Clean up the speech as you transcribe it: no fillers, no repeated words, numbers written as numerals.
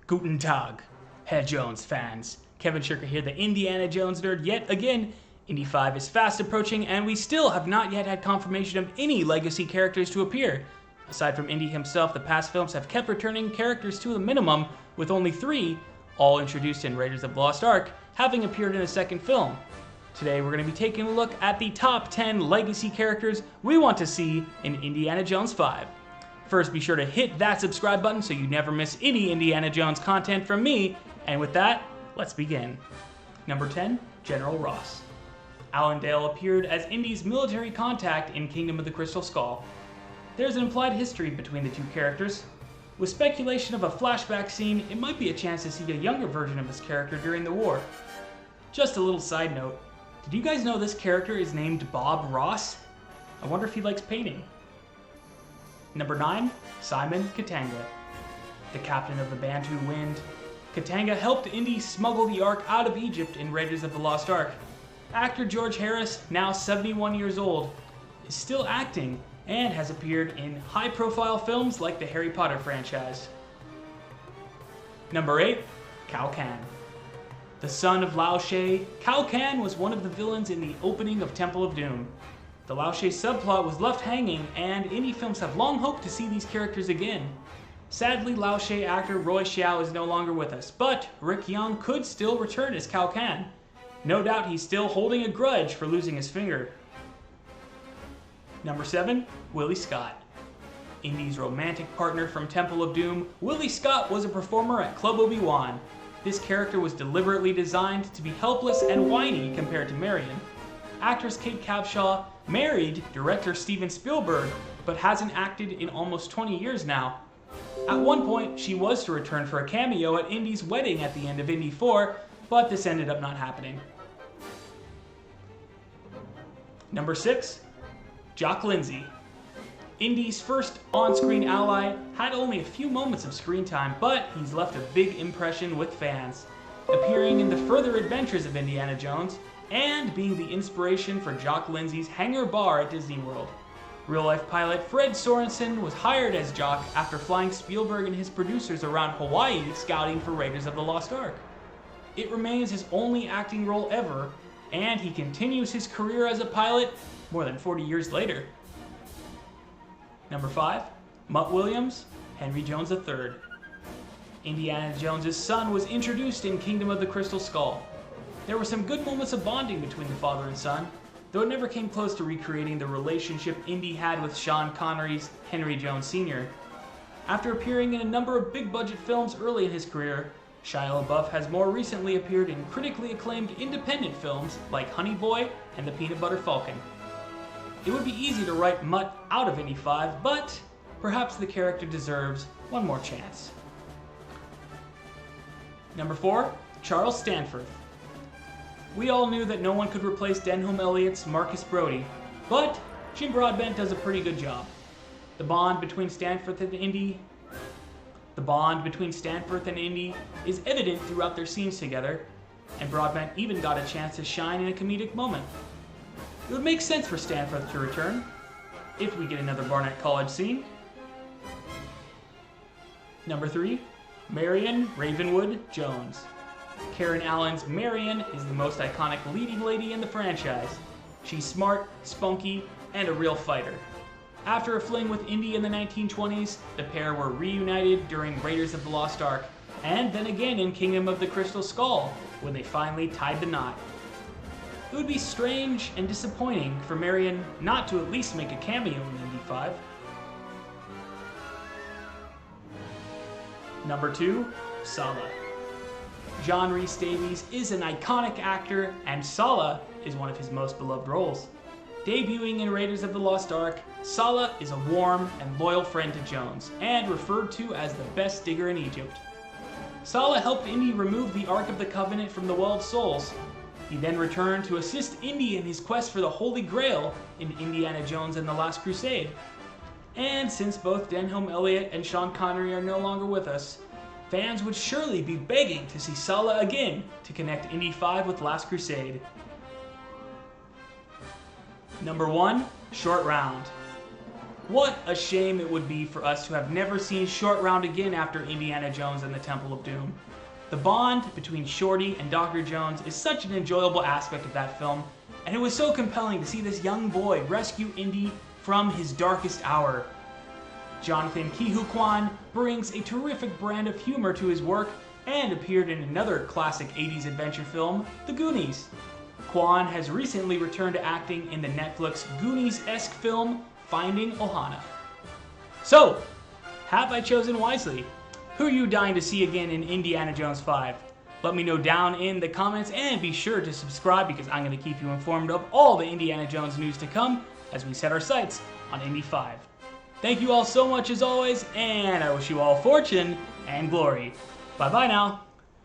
Guten Tag, Herr Jones fans. Kevin Shirker here, the Indiana Jones nerd, yet again. Indy 5 is fast approaching, and we still have not yet had confirmation of any legacy characters to appear. Aside from Indy himself, the past films have kept returning characters to a minimum, with only 3, all introduced in Raiders of the Lost Ark, having appeared in a second film. Today we're going to be taking a look at the top 10 legacy characters we want to see in Indiana Jones 5. First, be sure to hit that subscribe button so you never miss any Indiana Jones content from me, and with that, let's begin. Number 10, General Ross. Alan Dale appeared as Indy's military contact in Kingdom of the Crystal Skull. There's an implied history between the two characters. With speculation of a flashback scene, it might be a chance to see a younger version of this character during the war. Just a little side note, did you guys know this character is named Bob Ross? I wonder if he likes painting. Number 9, Simon Katanga. The captain of the Bantu Wind, Katanga helped Indy smuggle the Ark out of Egypt in Raiders of the Lost Ark. Actor George Harris, now 71 years old, is still acting and has appeared in high-profile films like the Harry Potter franchise. Number 8, Cao Can. The son of Lao She, Cao Can was one of the villains in the opening of Temple of Doom. The Lao She subplot was left hanging, and Indy films have long hoped to see these characters again. Sadly, Lao She actor Roy Xiao is no longer with us, but Rick Young could still return as Cao Can. No doubt he's still holding a grudge for losing his finger. Number 7, Willie Scott. Indy's romantic partner from Temple of Doom, Willie Scott was a performer at Club Obi-Wan. This character was deliberately designed to be helpless and whiny compared to Marion. Actress Kate Capshaw married director Steven Spielberg, but hasn't acted in almost 20 years now. At one point, she was to return for a cameo at Indy's wedding at the end of Indy 4, but this ended up not happening. Number 6, Jock Lindsey. Indy's first on-screen ally had only a few moments of screen time, but he's left a big impression with fans, appearing in the further adventures of Indiana Jones and being the inspiration for Jock Lindsey's hangar bar at Disney World. Real-life pilot Fred Sorensen was hired as Jock after flying Spielberg and his producers around Hawaii scouting for Raiders of the Lost Ark. It remains his only acting role ever, and he continues his career as a pilot more than 40 years later. Number 5, Mutt Williams, Henry Jones III. Indiana Jones' son was introduced in Kingdom of the Crystal Skull. There were some good moments of bonding between the father and son, though it never came close to recreating the relationship Indy had with Sean Connery's Henry Jones Sr. After appearing in a number of big-budget films early in his career, Shia LaBeouf has more recently appeared in critically acclaimed independent films like Honey Boy and The Peanut Butter Falcon. It would be easy to write Mutt out of Indy 5, but perhaps the character deserves one more chance. Number 4, Charles Stanforth. We all knew that no one could replace Denholm Elliott's Marcus Brody, but Jim Broadbent does a pretty good job. The bond between Stanforth and Indy is evident throughout their scenes together, and Broadbent even got a chance to shine in a comedic moment. It would make sense for Stanforth to return, if we get another Barnett College scene. Number 3, Marion Ravenwood Jones. Karen Allen's Marion is the most iconic leading lady in the franchise. She's smart, spunky, and a real fighter. After a fling with Indy in the 1920s, the pair were reunited during Raiders of the Lost Ark, and then again in Kingdom of the Crystal Skull, when they finally tied the knot. It would be strange and disappointing for Marion not to at least make a cameo in Indy 5. Number 2, Sallah. John Rhys Davies is an iconic actor, and Sallah is one of his most beloved roles. Debuting in Raiders of the Lost Ark, Sallah is a warm and loyal friend to Jones, and referred to as the best digger in Egypt. Sallah helped Indy remove the Ark of the Covenant from the Well of Souls. He then returned to assist Indy in his quest for the Holy Grail in Indiana Jones and the Last Crusade. And since both Denholm Elliott and Sean Connery are no longer with us, fans would surely be begging to see Sallah again to connect Indy 5 with Last Crusade. Number 1, Short Round. What a shame it would be for us to have never seen Short Round again after Indiana Jones and the Temple of Doom. The bond between Shorty and Dr. Jones is such an enjoyable aspect of that film, and it was so compelling to see this young boy rescue Indy from his darkest hour. Jonathan Ke Huy Quan brings a terrific brand of humor to his work and appeared in another classic 80s adventure film, The Goonies. Quan has recently returned to acting in the Netflix Goonies-esque film, Finding Ohana. So, have I chosen wisely? Who are you dying to see again in Indiana Jones 5? Let me know down in the comments, and be sure to subscribe because I'm going to keep you informed of all the Indiana Jones news to come as we set our sights on Indy 5. Thank you all so much as always, and I wish you all fortune and glory. Bye-bye now.